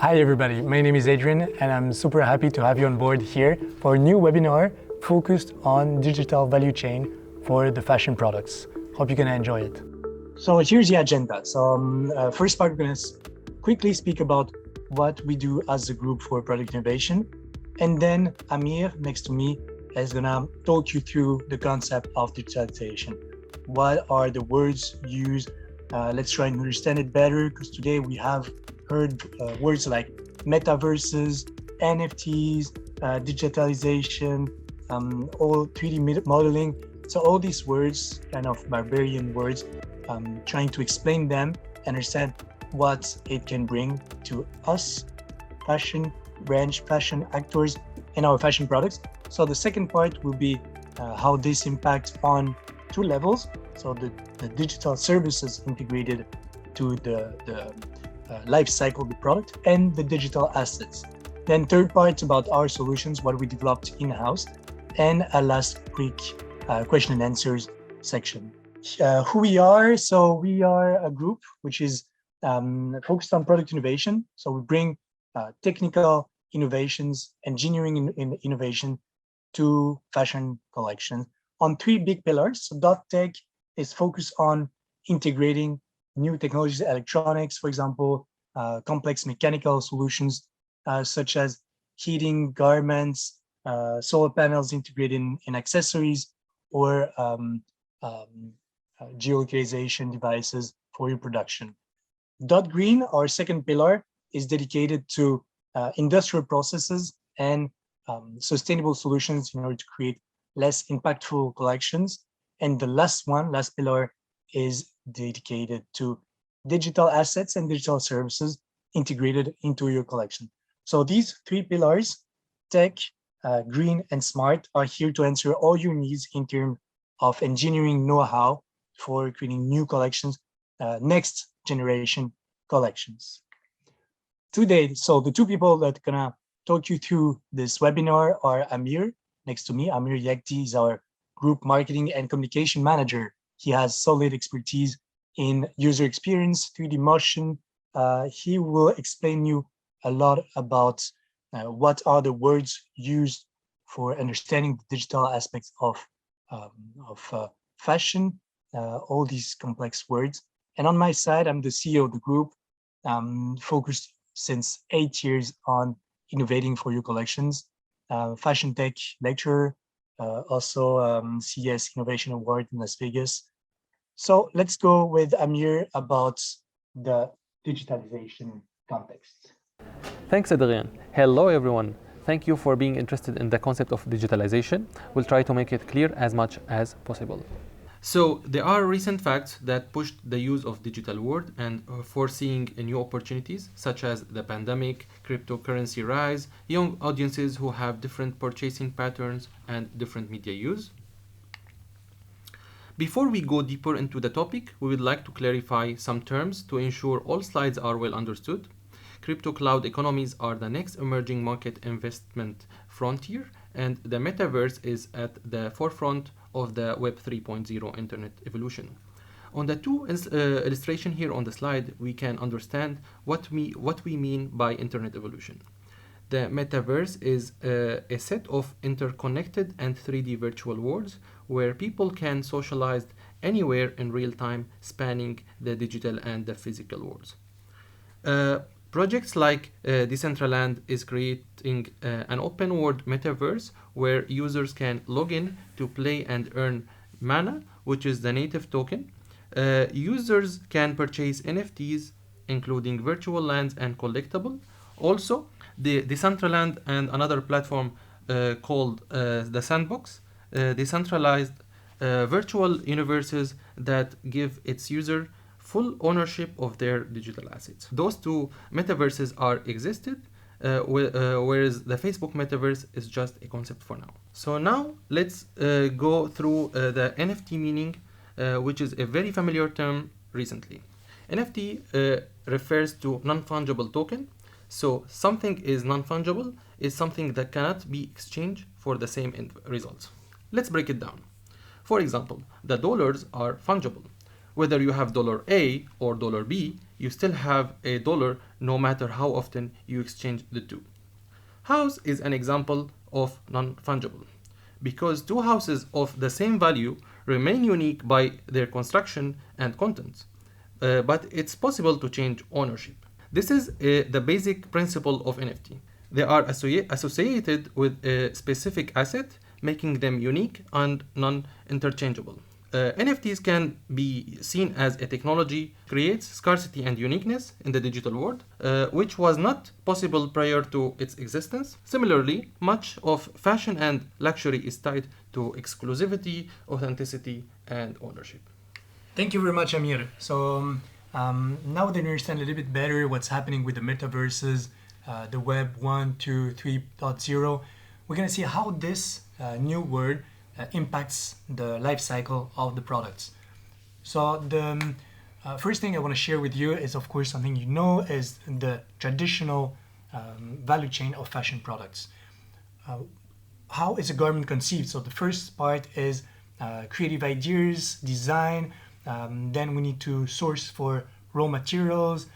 Hi everybody, my name is Adrian and I'm super happy to have you on board here for a new webinar focused on digital value chain for the fashion products. Hope you're gonna enjoy it. So here's the agenda. So first part, we're gonna quickly speak about what we do as a group for product innovation. And then Amir, next to me, is gonna talk you through the concept of digitalization. What are the words used? Let's try and understand it better, because today we have heard words like metaverses, NFTs, digitalization, all 3D modeling. So all these words, kind of barbarian words, trying to explain them, understand what it can bring to us, fashion branch, fashion actors, and our fashion products. So the second part will be how this impacts on two levels. So the digital services integrated to the life cycle of the product and the digital assets. Then third part about our solutions, what we developed in-house, and a last quick question and answers section. Who we are, so we are a group which is focused on product innovation. So we bring technical innovations, engineering innovation to fashion collections on three big pillars. So DotTech is focused on integrating new technologies, electronics, for example, complex mechanical solutions such as heating, garments, solar panels integrated in accessories, or geolocalization devices for your production. Green, our second pillar, is dedicated to industrial processes and sustainable solutions in order to create less impactful collections. And the last pillar, is dedicated to digital assets and digital services integrated into your collection. So these three pillars, tech, green, and smart, are here to answer all your needs in terms of engineering know-how for creating new collections, next generation collections. Today, so the two people that are gonna talk you through this webinar are Amir, next to me. Amir Yekti is our Group Marketing and Communication Manager. He has solid expertise in user experience, 3D motion. He will explain you a lot about what are the words used for understanding the digital aspects of fashion, all these complex words. And on my side, I'm the CEO of the group, focused since 8 years on innovating for your collections, fashion tech lecturer, also CES Innovation Award in Las Vegas. So let's go with Amir about the digitalization context. Thanks, Adrien. Hello, everyone. Thank you for being interested in the concept of digitalization. We'll try to make it clear as much as possible. So there are recent facts that pushed the use of digital world and foreseeing new opportunities, such as the pandemic, cryptocurrency rise, young audiences who have different purchasing patterns and different media use. Before we go deeper into the topic, we would like to clarify some terms to ensure all slides are well understood. Crypto cloud economies are the next emerging market investment frontier, and the metaverse is at the forefront of the Web 3.0 internet evolution. On the two illustration here on the slide, we can understand what we mean by internet evolution. The metaverse is a set of interconnected and 3D virtual worlds where people can socialize anywhere in real time, spanning the digital and the physical worlds. Projects like Decentraland is creating an open world metaverse where users can log in to play and earn mana, which is the native token. Users can purchase NFTs, including virtual lands and collectible. Also, the Decentraland and another platform called the Sandbox, decentralized virtual universes that give its user full ownership of their digital assets. Those two metaverses are existed, whereas the Facebook metaverse is just a concept for now. So now let's go through the NFT meaning, which is a very familiar term recently. NFT refers to non-fungible token. So something is non-fungible is something that cannot be exchanged for the same end results. Let's break it down. For example, the dollars are fungible. Whether you have $A or $B, you still have a dollar no matter how often you exchange the two. House is an example of non-fungible because two houses of the same value remain unique by their construction and contents, but it's possible to change ownership. This is the basic principle of NFT. They are associated with a specific asset, making them unique and non-interchangeable. NFTs can be seen as a technology creates scarcity and uniqueness in the digital world, which was not possible prior to its existence. Similarly, much of fashion and luxury is tied to exclusivity, authenticity, and ownership. Thank you very much, Amir. So now that you understand a little bit better what's happening with the metaverses, the Web 1, 2, 3.0, we're going to see how this new word impacts the life cycle of the products. So the first thing I want to share with you is, of course, something you know is the traditional value chain of fashion products. How is a garment conceived? So the first part is creative ideas, design. Then we need to source for raw materials,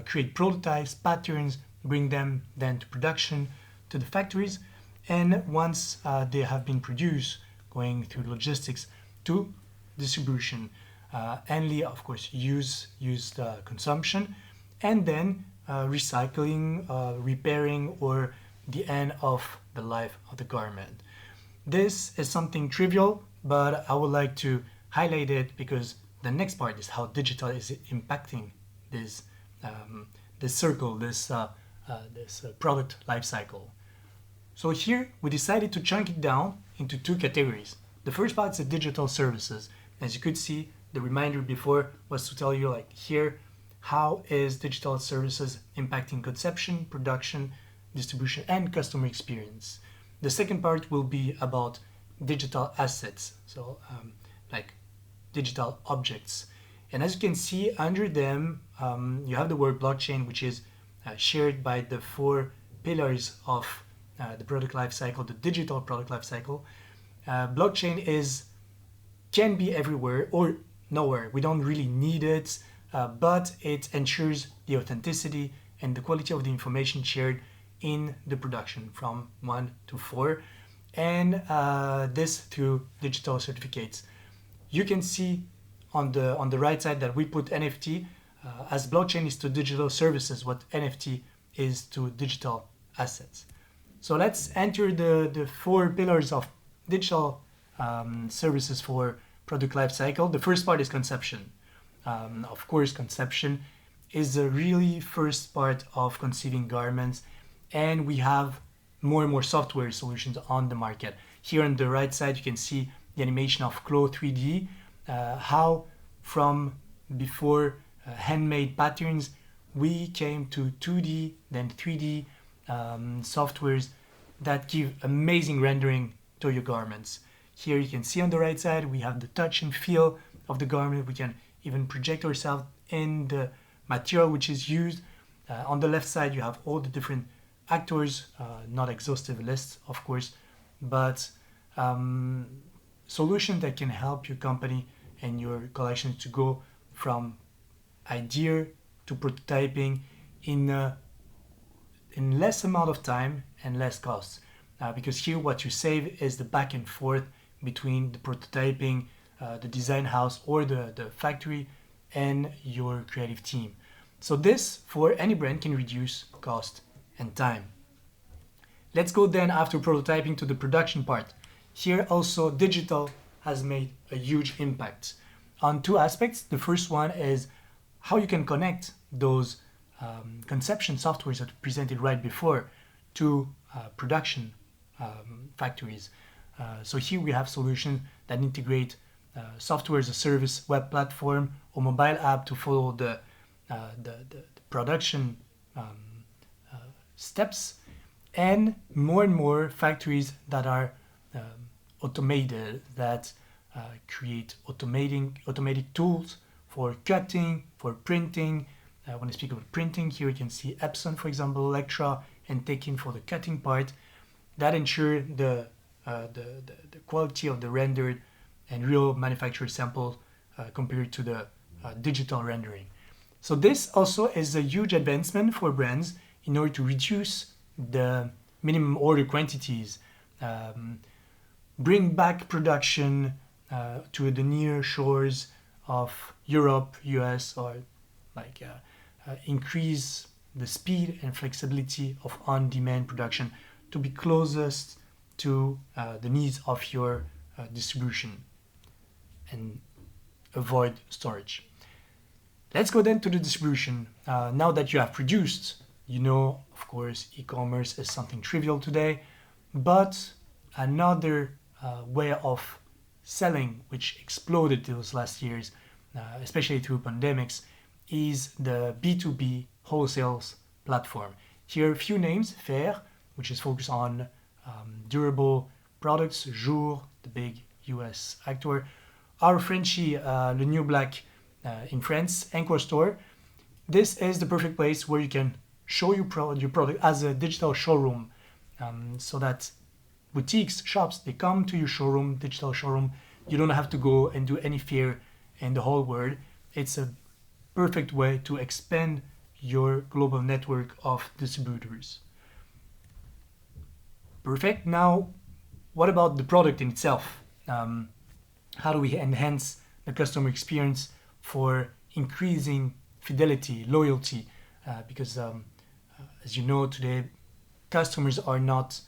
create prototypes, patterns, bring them then to production, to the factories. And once they have been produced, going through logistics to distribution, and of course used consumption, and then recycling, repairing, or the end of the life of the garment. This is something trivial, but I would like to highlight it because the next part is how digital is impacting this circle, this product life cycle. So here we decided to chunk it down into two categories. The first part is the digital services. As you could see, the reminder before was to tell you, like here, how is digital services impacting conception, production, distribution, and customer experience. The second part will be about digital assets, so like digital objects. And as you can see under them, you have the word blockchain, which is shared by the four pillars of the product life cycle, the digital product life cycle. Blockchain can be everywhere or nowhere. We don't really need it, but it ensures the authenticity and the quality of the information shared in the production from 1 to 4, and this through digital certificates. You can see on the right side that we put NFT as blockchain is to digital services, what NFT is to digital assets. So let's enter the four pillars of digital services for product life cycle. The first part is conception. Of course, conception is the really first part of conceiving garments, and we have more and more software solutions on the market. Here on the right side, you can see the animation of Clo 3D, how from before handmade patterns, we came to 2D, then 3D softwares that give amazing rendering to your garments. Here you can see on the right side, we have the touch and feel of the garment. We can even project ourselves in the material which is used. On the left side, you have all the different actors, not exhaustive lists, of course, but solutions that can help your company and your collection to go from idea to prototyping in less amount of time and less costs. Because here what you save is the back and forth between the prototyping, the design house or the factory and your creative team. So this, for any brand, can reduce cost and time. Let's go then after prototyping to the production part. Here also digital has made a huge impact on two aspects. The first one is how you can connect those conception softwares that we presented right before to production factories. So here we have solutions that integrate software as a service, web platform, or mobile app to follow the production steps, and more factories that are automated, that create automatic tools for cutting, for printing. When I speak about printing, here you can see Epson, for example, Electra, and Tekin for the cutting part, that ensure the quality of the rendered and real manufactured sample compared to the digital rendering. So this also is a huge advancement for brands in order to reduce the minimum order quantities, bring back production to the near shores of Europe, US, or increase the speed and flexibility of on-demand production to be closest to the needs of your distribution and avoid storage. Let's go then to the distribution. Now that you have produced, you know, of course, e-commerce is something trivial today, but another way of selling, which exploded those last years, especially through pandemics, is the B2B wholesale platform. Here, a few names: Faire, which is focused on durable products; Jour, the big US actor; our Frenchie, Le New Black in France; Encore Store. This is the perfect place where you can show your product as a digital showroom, so that boutiques, shops, they come to your showroom, digital showroom. You don't have to go and do any fair in the whole world. It's a perfect way to expand your global network of distributors. Perfect. Now, what about the product in itself? How do we enhance the customer experience for increasing fidelity, loyalty? Because as you know, today, customers are not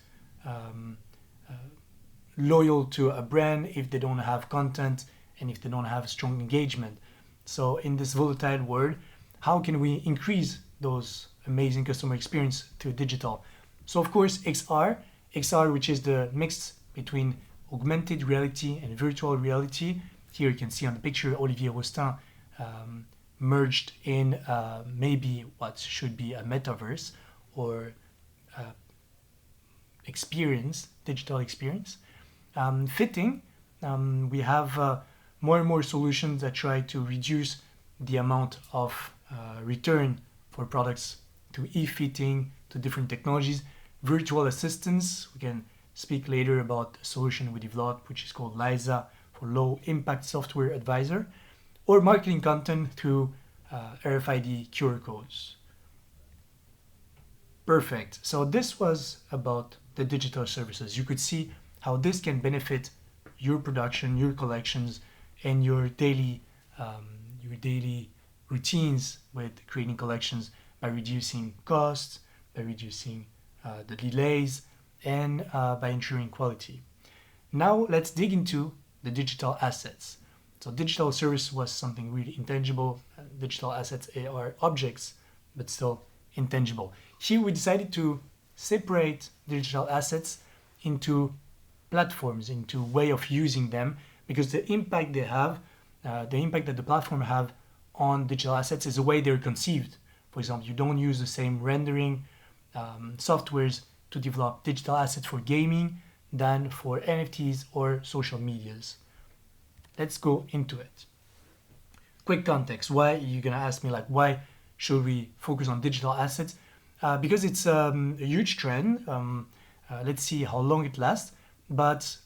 loyal to a brand if they don't have content and if they don't have strong engagement. So in this volatile world, how can we increase those amazing customer experience through digital? So of course, XR, which is the mix between augmented reality and virtual reality. Here you can see on the picture Olivier Rousteing merged in maybe what should be a metaverse or experience, digital experience. Fitting, we have more and more solutions that try to reduce the amount of return for products to e-fitting, to different technologies. Virtual assistants, we can speak later about a solution we developed, which is called LISA, for Low Impact Software Advisor, or marketing content through RFID QR codes. Perfect. So this was about the digital services. You could see how this can benefit your production, your collections, and your daily routines with creating collections by reducing costs, by reducing the delays, and by ensuring quality. Now let's dig into the digital assets. So digital service was something really intangible. Digital assets are objects, but still intangible. Here we decided to separate digital assets into platforms, into way of using them, because the impact they have, the impact that the platform have on digital assets is the way they're conceived. For example, you don't use the same rendering softwares to develop digital assets for gaming than for NFTs or social medias. Let's go into it. Quick context. Why, you're gonna ask me, like, why should we focus on digital assets? Because it's a huge trend. Let's see how long it lasts. But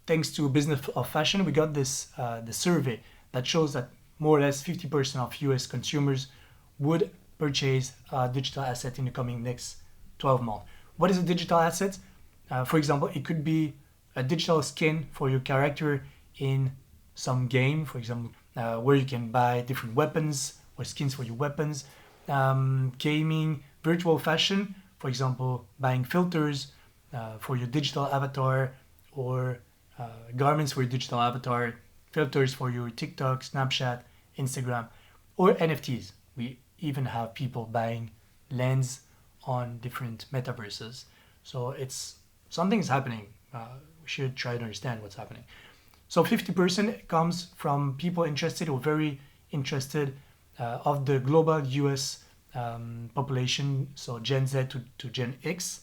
thanks to Business of Fashion, we got this the survey that shows that more or less 50% of US consumers would purchase a digital asset in the coming next 12 months. What is a digital asset? For example, it could be a digital skin for your character in some game, for example, where you can buy different weapons or skins for your weapons. Gaming, virtual fashion, for example, buying filters for your digital avatar, or garments for your digital avatar, filters for your TikTok, Snapchat, Instagram, or NFTs. We even have people buying lands on different metaverses. So it's something's happening. We should try to understand what's happening. So 50% comes from people interested or very interested of the global US population, so Gen Z to Gen X.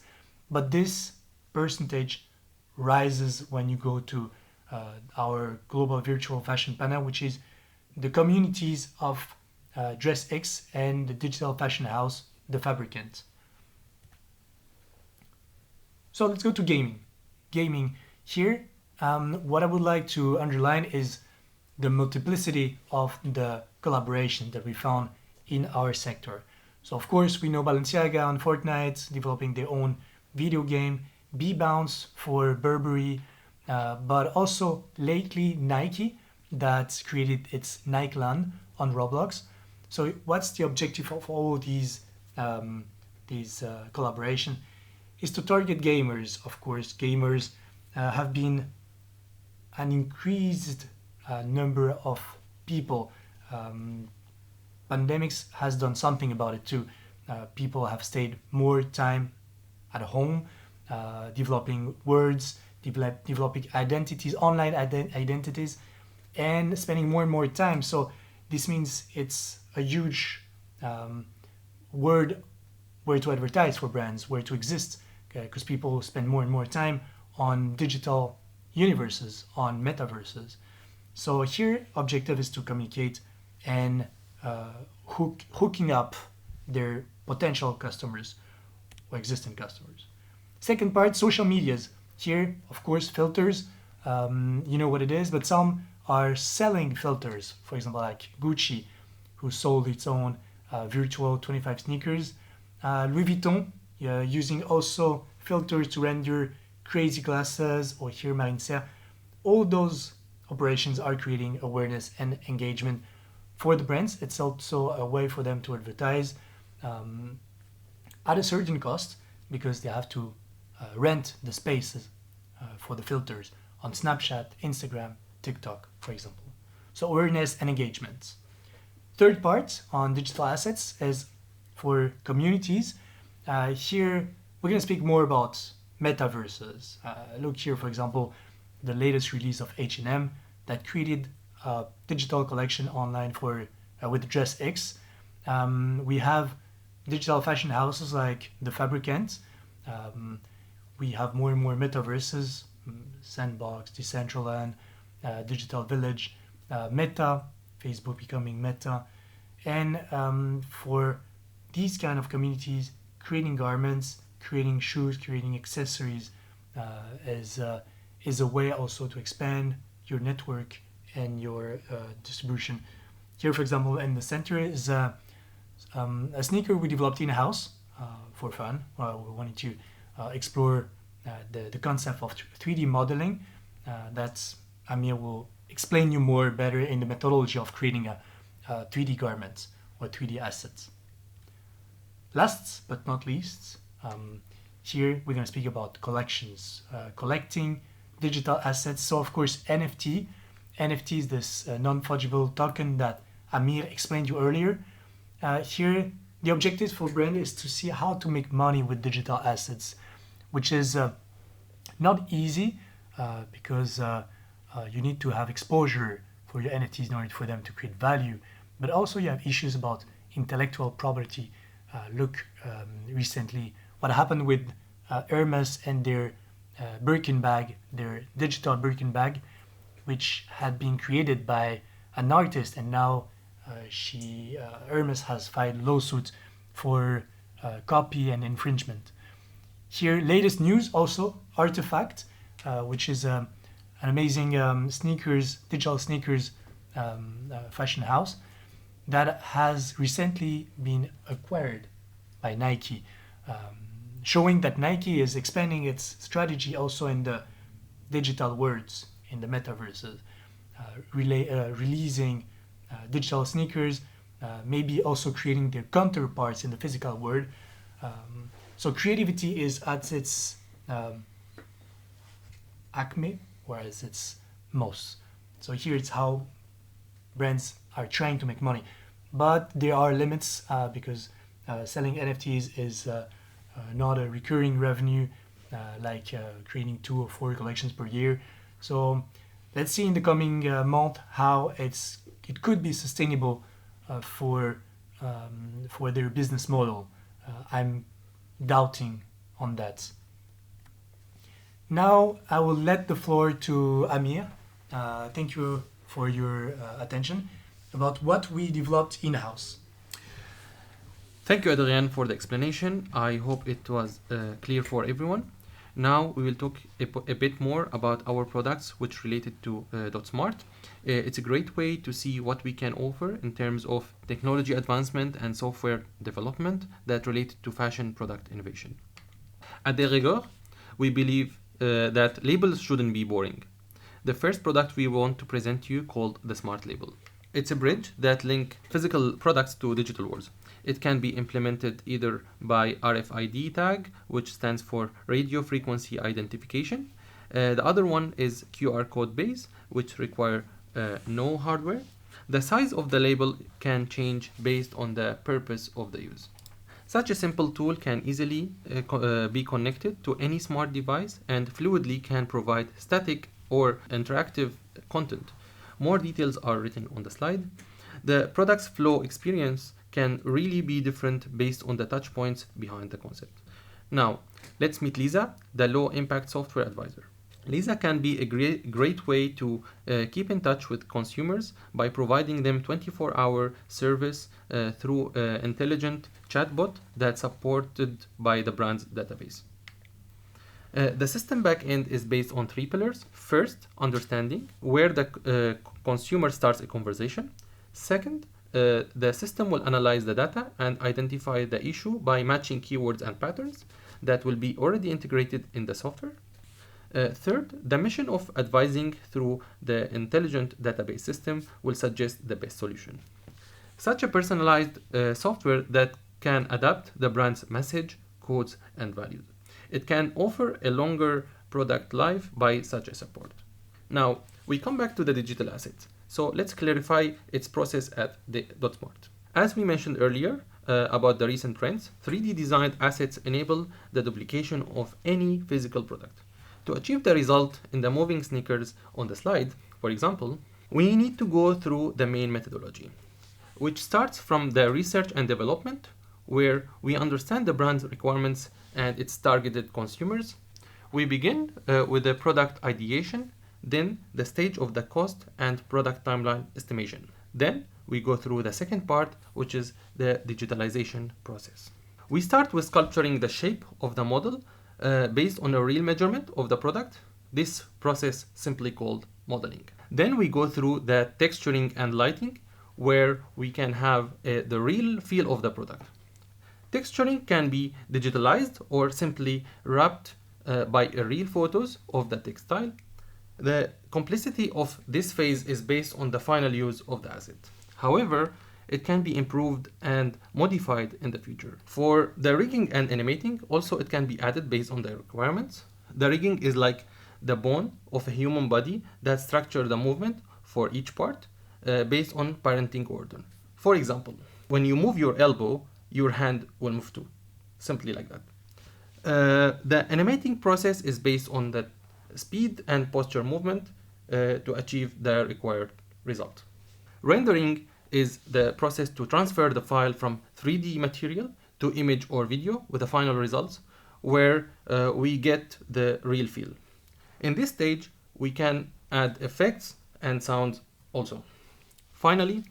But this percentage rises when you go to our global virtual fashion panel, which is the communities of DressX and the digital fashion house, The Fabricant. So let's go to gaming. Gaming here, what I would like to underline is the multiplicity of the collaboration that we found in our sector. So of course we know Balenciaga on Fortnite developing their own video game, B-Bounce for Burberry, but also lately Nike that created its Nikeland on Roblox. So what's the objective of all these collaboration is to target gamers. Of course, gamers have been an increased number of people. Pandemics has done something about it too. People have stayed more time at home, developing words, developing identities, online identities, and spending more and more time. So this means it's a huge word where to advertise for brands, where to exist, because people spend more and more time on digital universes, on metaverses. So here, objective is to communicate and hooking up their potential customers or existing customers. Second part, social medias. Here, of course, filters. You know what it is, but some are selling filters. For example, like Gucci, who sold its own virtual 25 sneakers. Louis Vuitton, using also filters to render crazy glasses, or here Marine Serre. All those operations are creating awareness and engagement for the brands. It's also a way for them to advertise at a certain cost, because they have to rent the spaces for the filters on Snapchat, Instagram, TikTok, for example. So awareness and engagement. Third part on digital assets is for communities. Here we're going to speak more about metaverses. Look here, for example, the latest release of H&M that created a digital collection online for with Dress X. We have digital fashion houses like The Fabricant. We have more and more metaverses, Sandbox, Decentraland, Digital Village, Meta, Facebook becoming Meta. And for these kind of communities, creating garments, creating shoes, creating accessories is a way also to expand your network and your distribution. Here, for example, in the center is a sneaker we developed in-house for fun. We wanted to explore the concept of 3D modeling. That's Amir will explain you more better in the methodology of creating a 3D garment or 3D assets. Last but not least, here we're going to speak about collections, collecting digital assets. So of course NFT is this non-fungible token that Amir explained to you earlier. Here the objective for brand is to see how to make money with digital assets, which is not easy because you need to have exposure for your NFTs in order for them to create value, but also you have issues about intellectual property. Look recently what happened with Hermes and their Birkin bag, their digital Birkin bag, which had been created by an artist, and now Hermes has filed lawsuits for copy and infringement. Here, latest news also, Artifact, which is an amazing digital sneakers fashion house that has recently been acquired by Nike, showing that Nike is expanding its strategy also in the digital worlds, in the metaverses, releasing digital sneakers, maybe also creating their counterparts in the physical world. So creativity is at its acme, whereas it's most. So here it's how brands are trying to make money, but there are limits because selling NFTs is not a recurring revenue like creating 2 or 4 collections per year. So let's see in the coming month how it could be sustainable for their business model. I'm doubting on that. Now I will let the floor to Amir. Thank you for your attention about what we developed in-house. Thank you, Adrien, for the explanation. I hope it was clear for everyone. Now we will talk a bit more about our products which related to DotSmart. It's a great way to see what we can offer in terms of technology advancement and software development that related to fashion product innovation. At De Rigueur, we believe that labels shouldn't be boring. The first product we want to present to you called the Smart Label. It's a bridge that links physical products to digital worlds. It can be implemented either by RFID tag, which stands for radio frequency identification. The other one is QR code based, which require no hardware. The size of the label can change based on the purpose of the use. Such a simple tool can easily be connected to any smart device and fluidly can provide static or interactive content. More details are written on the slide. The product's flow experience can really be different based on the touch points behind the concept. Now, let's meet Lisa, the low impact software advisor. Lisa can be a great way to keep in touch with consumers by providing them 24-hour service through an intelligent chatbot that's supported by the brand's database. The system backend is based on 3 pillars. First, understanding where the consumer starts a conversation. Second, the system will analyze the data and identify the issue by matching keywords and patterns that will be already integrated in the software. Third, the mission of advising through the intelligent database system will suggest the best solution. Such a personalized software that can adapt the brand's message, codes, and values. It can offer a longer product life by such a support. Now, we come back to the digital assets. So let's clarify its process at the DotSmart. As we mentioned earlier about the recent trends, 3D designed assets enable the duplication of any physical product. To achieve the result in the moving sneakers on the slide, for example, we need to go through the main methodology, which starts from the research and development, where we understand the brand's requirements and its targeted consumers. We begin with the product ideation, then the stage of the cost and product timeline estimation. Then we go through the second part, which is the digitalization process. We start with sculpturing the shape of the model based on a real measurement of the product. This process simply called modeling. Then we go through the texturing and lighting, where we can have the real feel of the product. Texturing can be digitalized or simply wrapped by real photos of the textile. The complexity of this phase is based on the final use of the asset. However, it can be improved and modified in the future. For the rigging and animating, also it can be added based on the requirements. The rigging is like the bone of a human body that structures the movement for each part based on parenting order. For example, when you move your elbow, your hand will move too, simply like that. The animating process is based on the speed and posture movement to achieve the required result. Rendering is the process to transfer the file from 3D material to image or video with the final results, where we get the real feel. In this stage, we can add effects and sounds also. Finally,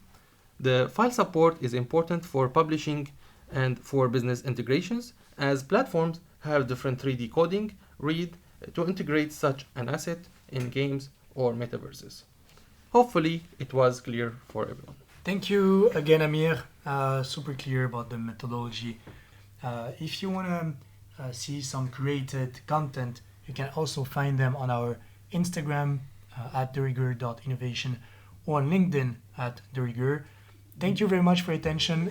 the file support is important for publishing and for business integrations, as platforms have different 3D coding read to integrate such an asset in games or metaverses. Hopefully, it was clear for everyone. Thank you again, Amir. Super clear about the methodology. If you want to see some created content, you can also find them on our Instagram at derigueur.innovation or on LinkedIn at derigueur. Thank you very much for your attention.